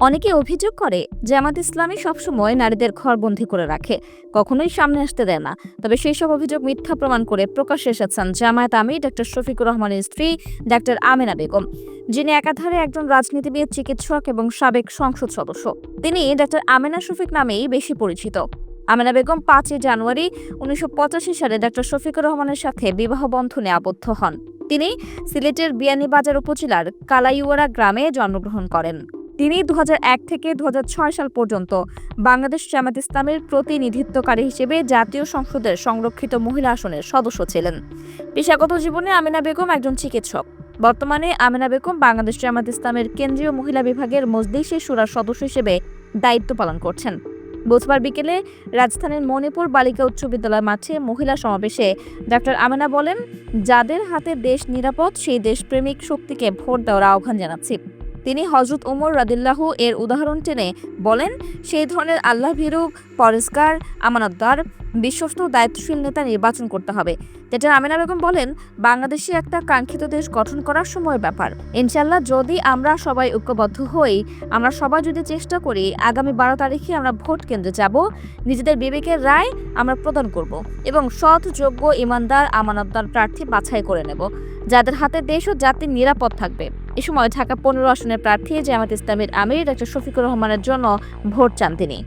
অনেকে অভিযোগ করে জামাত ইসলামী সবসময় নারীদের ঘরবন্দি করে রাখে, কখনোই সামনে আসতে দেয় না। তবে সেই সব অভিযোগ মিথ্যা প্রমাণ করে প্রকাশ্যে এসেছেন জামায়াত আমির ডক্টর শফিকুর রহমানের স্ত্রী ডাক্তার আমেনা বেগম, যিনি একাধারে একজন রাজনীতিবিদ, চিকিৎসক এবং সাবেক সংসদ সদস্য। তিনি ডাক্তার আমেনা শফিক নামেই বেশি পরিচিত। আমেনা বেগম 5 জানুয়ারি 1985 সালে ডাক্তার শফিকুর রহমানের সাথে বিবাহ বন্ধনে আবদ্ধ হন। তিনি সিলেটের বিয়ানীবাজার উপজেলার কালাইউয়ারা গ্রামে জন্মগ্রহণ করেন। তিনি 2001 থেকে 2006 সাল পর্যন্ত বাংলাদেশ জামাত ইসলামের প্রতিনিধিত্বকারী হিসেবে জাতীয় সংসদের সংরক্ষিত মহিলা আসনের সদস্য ছিলেন। পেশাগত জীবনে আমেনা বেগম একজন চিকিৎসক। বর্তমানে আমেনা বেগম বাংলাদেশ জামাত ইসলামের কেন্দ্রীয় মহিলা বিভাগের মজলিসে শুরার সদস্য হিসেবে দায়িত্ব পালন করছেন। বুধবার বিকেলে রাজধানীর মণিপুর বালিকা উচ্চ বিদ্যালয় মাঠে মহিলা সমাবেশে ডাক্তার আমেনা বলেন, যাদের হাতে দেশ নিরাপদ সেই দেশপ্রেমিক শক্তিকে ভোট দেওয়ার আহ্বান জানাচ্ছি। তিনি হযরত ওমর রাদিয়াল্লাহু এর উদাহরণ টেনে বলেন, সেই ধরনের আল্লাহ ভীরু, পরেজগার, আমানতদার, বিশ্বস্ত দায়িত্বশীল নেতা নির্বাচন করতে হবে। যেটা আমেনা বেগম বলেন, বাংলাদেশে একটা কাঙ্ক্ষিত দেশ গঠন করার সময়ের ব্যাপার। ইনশাআল্লাহ যদি আমরা সবাই ঐক্যবদ্ধ হই, আমরা সবাই যদি চেষ্টা করি, আগামী 12 তারিখে আমরা ভোট কেন্দ্রে যাব, নিজেদের বিবেকের রায় আমরা প্রদান করব এবং সৎ, যোগ্য, ইমানদার, আমানতদার প্রার্থী বাছাই করে নেব, যাদের হাতে দেশ ও জাতি নিরাপদ থাকবে। এ সময় ঢাকা 15 আসনের প্রার্থী জামায়াত ইসলামীর আমির ডক্টর শফিকুর রহমানের জন্য ভোট চান তিনি।